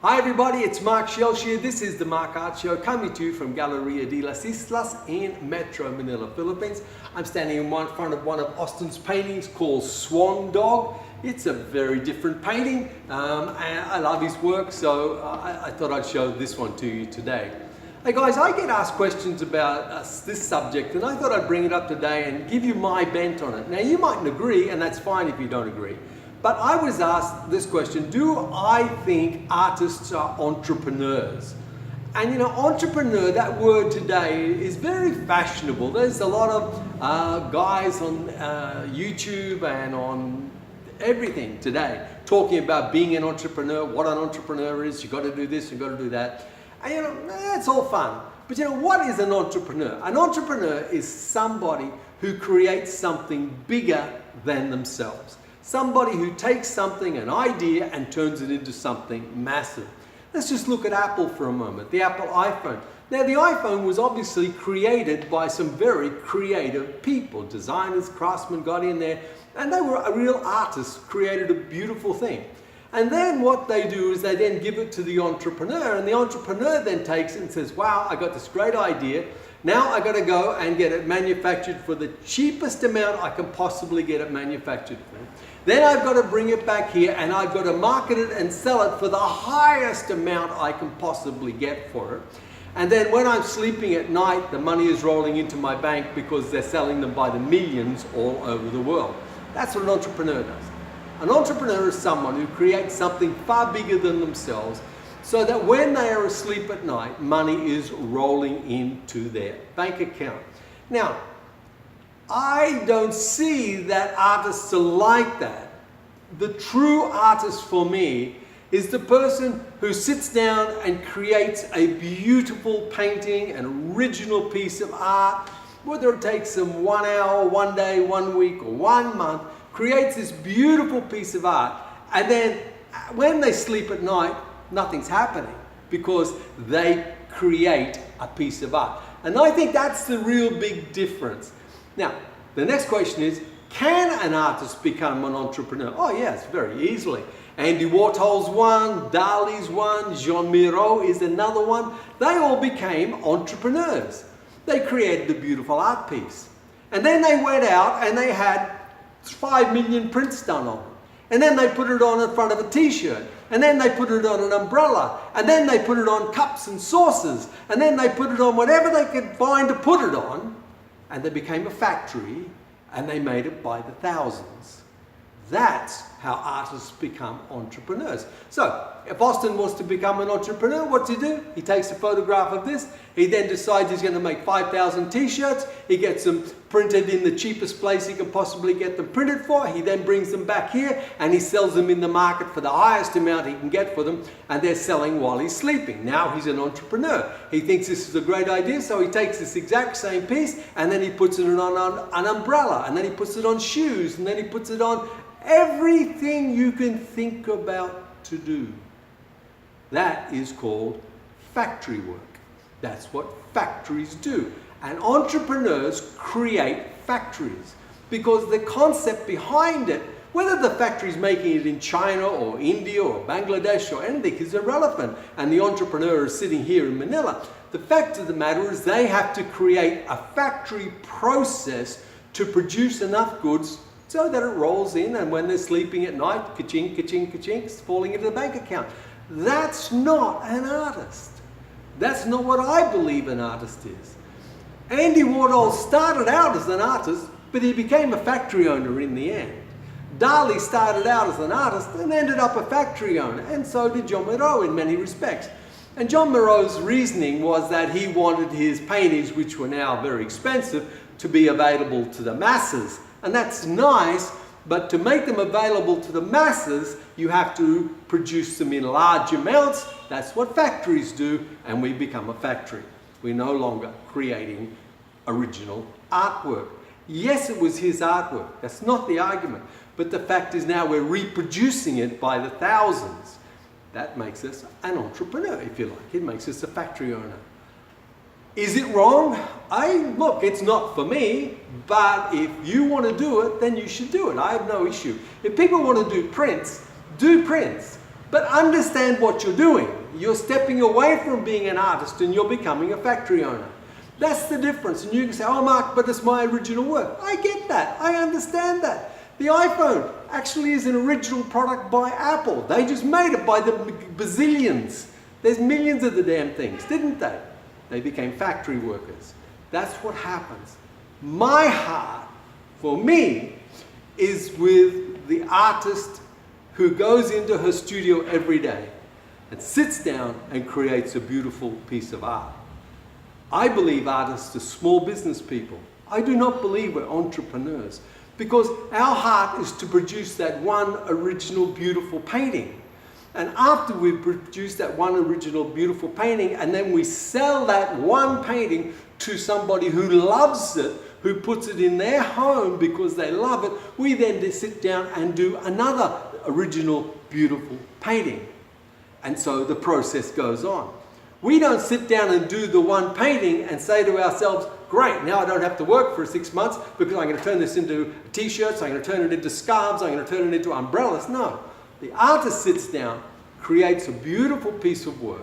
Hi everybody, it's Mark Shellshear. This is the Mark Art Show coming to you from Galleria de las Islas in Metro Manila, Philippines. I'm standing in front of one of Austin's paintings called Swan Dog. It's a very different painting and I love his work, so I thought I'd show this one to you today. Hey guys, I get asked questions about this subject and I thought I'd bring it up today and give you my bent on it. Now you mightn't agree, and that's fine if you don't agree. But I was asked this question: do I think artists are entrepreneurs? And you know, entrepreneur, that word today is very fashionable. There's a lot of guys on YouTube and on everything today talking about being an entrepreneur, what an entrepreneur is. You got to do this, you got to do that. And you know, it's all fun. But you know, what is an entrepreneur? An entrepreneur is somebody who creates something bigger than themselves. Somebody who takes something, an idea, and turns it into something massive. Let's just look at Apple for a moment, the Apple iPhone. Now the iPhone was obviously created by some very creative people. Designers, craftsmen got in there, and they were real artists, created a beautiful thing. And then what they do is they then give it to the entrepreneur, and the entrepreneur then takes it and says, wow, I got this great idea. Now I got to go and get it manufactured for the cheapest amount I can possibly get it manufactured for. Then I've got to bring it back here and I've got to market it and sell it for the highest amount I can possibly get for it. And then when I'm sleeping at night, the money is rolling into my bank because they're selling them by the millions all over the world. That's what an entrepreneur does. An entrepreneur is someone who creates something far bigger than themselves, so that when they are asleep at night, money is rolling into their bank account. Now, I don't see that artists are like that. The true artist for me is the person who sits down and creates a beautiful painting, an original piece of art, whether it takes them 1 hour, 1 day, 1 week, or 1 month, creates this beautiful piece of art, and then when they sleep at night, nothing's happening because they create a piece of art. And I think that's the real big difference. Now, the next question is, can an artist become an entrepreneur? Oh yes, very easily. Andy Warhol's one, Dali's one, Jean Miro is another one. They all became entrepreneurs. They created a beautiful art piece. And then they went out and they had 5 million prints done on them. And then they put it on in front of a t-shirt. And then they put it on an umbrella. And then they put it on cups and saucers. And then they put it on whatever they could find to put it on. And they became a factory, and they made it by the thousands. That's how artists become entrepreneurs. So, if Austin wants to become an entrepreneur, what's he do? He takes a photograph of this. He then decides he's going to make 5,000 t-shirts. He gets them printed in the cheapest place he can possibly get them printed for. He then brings them back here and he sells them in the market for the highest amount he can get for them, and they're selling while he's sleeping. Now he's an entrepreneur. He thinks this is a great idea, so he takes this exact same piece and then he puts it on an umbrella, and then he puts it on shoes, and then he puts it on everything you can think about to do. That is called factory work. That's what factories do. And entrepreneurs create factories because the concept behind it, whether the factory is making it in China or India or Bangladesh or anything, is irrelevant. And the entrepreneur is sitting here in Manila. The fact of the matter is they have to create a factory process to produce enough goods so that it rolls in, and when they're sleeping at night, ka-ching, ka-ching, ka-ching, it's falling into the bank account. That's not an artist. That's not what I believe an artist is. Andy Warhol started out as an artist, but he became a factory owner in the end. Dali started out as an artist and ended up a factory owner, and so did Jean Miro in many respects. And Jean Miro's reasoning was that he wanted his paintings, which were now very expensive, to be available to the masses. And that's nice, but to make them available to the masses, you have to produce them in large amounts. That's what factories do, and we become a factory. We're no longer creating original artwork. Yes, it was his artwork. That's not the argument. But the fact is now we're reproducing it by the thousands. That makes us an entrepreneur, if you like. It makes us a factory owner. Is it wrong? Look, it's not for me, but if you want to do it, then you should do it. I have no issue. If people want to do prints, do prints. But understand what you're doing. You're stepping away from being an artist and you're becoming a factory owner. That's the difference. And you can say, oh Mark, but it's my original work. I get that. I understand that. The iPhone actually is an original product by Apple. They just made it by the bazillions. There's millions of the damn things, didn't they? They became factory workers. That's what happens. My heart, for me, is with the artist who goes into her studio every day and sits down and creates a beautiful piece of art. I believe artists are small business people. I do not believe we're entrepreneurs, because our heart is to produce that one original beautiful painting. And after we produce that one original beautiful painting, and then we sell that one painting to somebody who loves it, who puts it in their home because they love it, we then sit down and do another original beautiful painting. And so the process goes on. We don't sit down and do the one painting and say to ourselves, great, now I don't have to work for 6 months because I'm going to turn this into t-shirts, I'm going to turn it into scarves, I'm going to turn it into umbrellas. No. The artist sits down, creates a beautiful piece of work,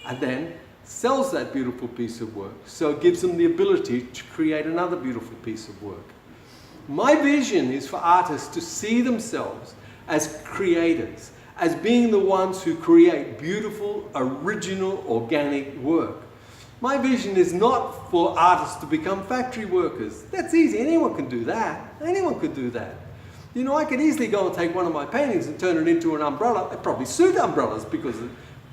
and then sells that beautiful piece of work. So it gives them the ability to create another beautiful piece of work. My vision is for artists to see themselves as creators, as being the ones who create beautiful, original, organic work. My vision is not for artists to become factory workers. That's easy. Anyone can do that. Anyone could do that. You know, I could easily go and take one of my paintings and turn it into an umbrella. It'd probably suit umbrellas because,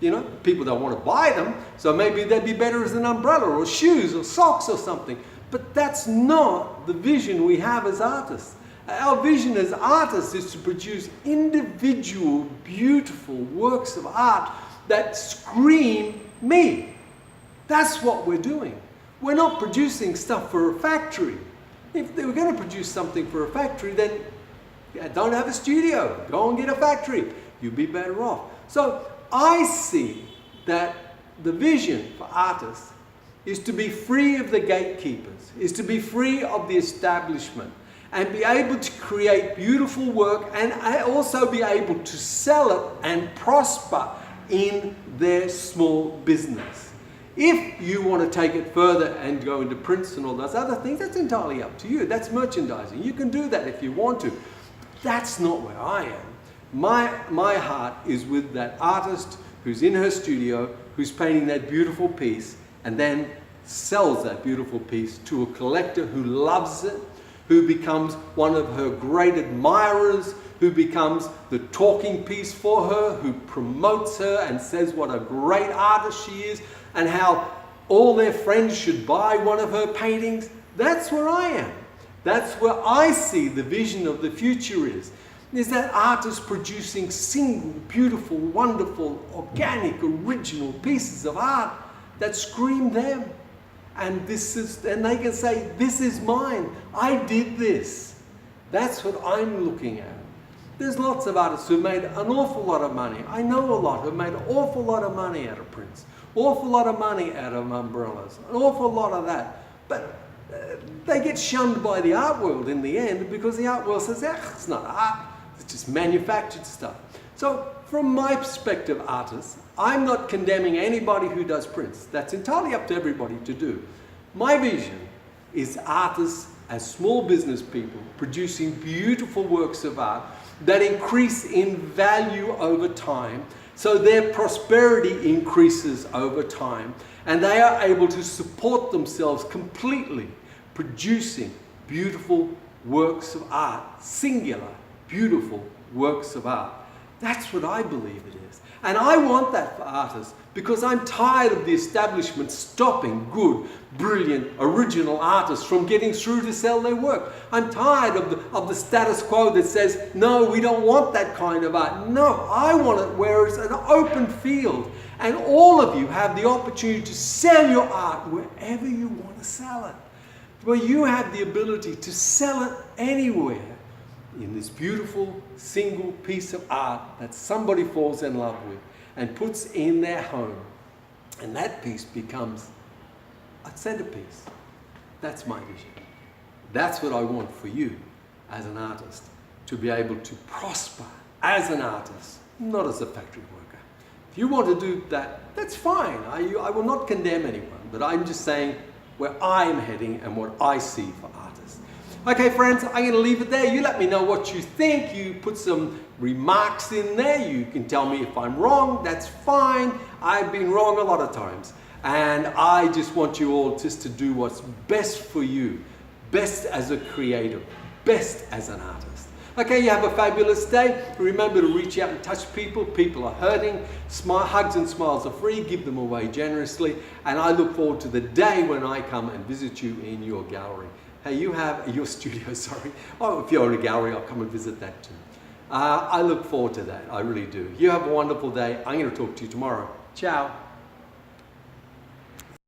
you know, people don't want to buy them. So maybe they'd be better as an umbrella or shoes or socks or something. But that's not the vision we have as artists. Our vision as artists is to produce individual, beautiful works of art that scream me. That's what we're doing. We're not producing stuff for a factory. If they were going to produce something for a factory, then don't have a studio. Go and get a factory. You'd be better off. So I see that the vision for artists is to be free of the gatekeepers, is to be free of the establishment, and be able to create beautiful work and also be able to sell it and prosper in their small business. If you want to take it further and go into prints and all those other things, that's entirely up to you. That's merchandising. You can do that if you want to. That's not where I am. My heart is with that artist who's in her studio, who's painting that beautiful piece, and then sells that beautiful piece to a collector who loves it, who becomes one of her great admirers, who becomes the talking piece for her, who promotes her and says what a great artist she is and how all their friends should buy one of her paintings. That's where I am. That's where I see the vision of the future is that artists producing single, beautiful, wonderful, organic, original pieces of art that scream them. And they can say, this is mine. I did this. That's what I'm looking at. There's lots of artists who've made an awful lot of money. I know a lot who've made an awful lot of money out of prints, awful lot of money out of umbrellas, an awful lot of that. But they get shunned by the art world in the end because the art world says, it's not art, it's just manufactured stuff. So from my perspective, artists, I'm not condemning anybody who does prints. That's entirely up to everybody to do. My vision is artists as small business people producing beautiful works of art that increase in value over time, so their prosperity increases over time, and they are able to support themselves completely, producing beautiful works of art, singular, beautiful works of art. That's what I believe it is. And I want that for artists because I'm tired of the establishment stopping good, brilliant, original artists from getting through to sell their work. I'm tired of the status quo that says, no, we don't want that kind of art. No, I want it where it's an open field and all of you have the opportunity to sell your art wherever you want to sell it. Where you have the ability to sell it anywhere in this beautiful single piece of art that somebody falls in love with and puts in their home. And that piece becomes a centerpiece. That's my vision. That's what I want for you as an artist, to be able to prosper as an artist not as a factory worker. If you want to do that, that's fine. I will not condemn anyone, but I'm just saying where I'm heading and what I see for artists. Okay friends, I'm going to leave it there. You let me know what you think. You put some remarks in there. You can tell me if I'm wrong. That's fine. I've been wrong a lot of times. And I just want you all just to do what's best for you. Best as a creator. Best as an artist. Okay, you have a fabulous day. Remember to reach out and touch people. People are hurting. Hugs and smiles are free. Give them away generously. And I look forward to the day when I come and visit you in your gallery. Hey, you have your studio, sorry. Oh, if you're in a gallery, I'll come and visit that too. I look forward to that. I really do. You have a wonderful day. I'm going to talk to you tomorrow. Ciao.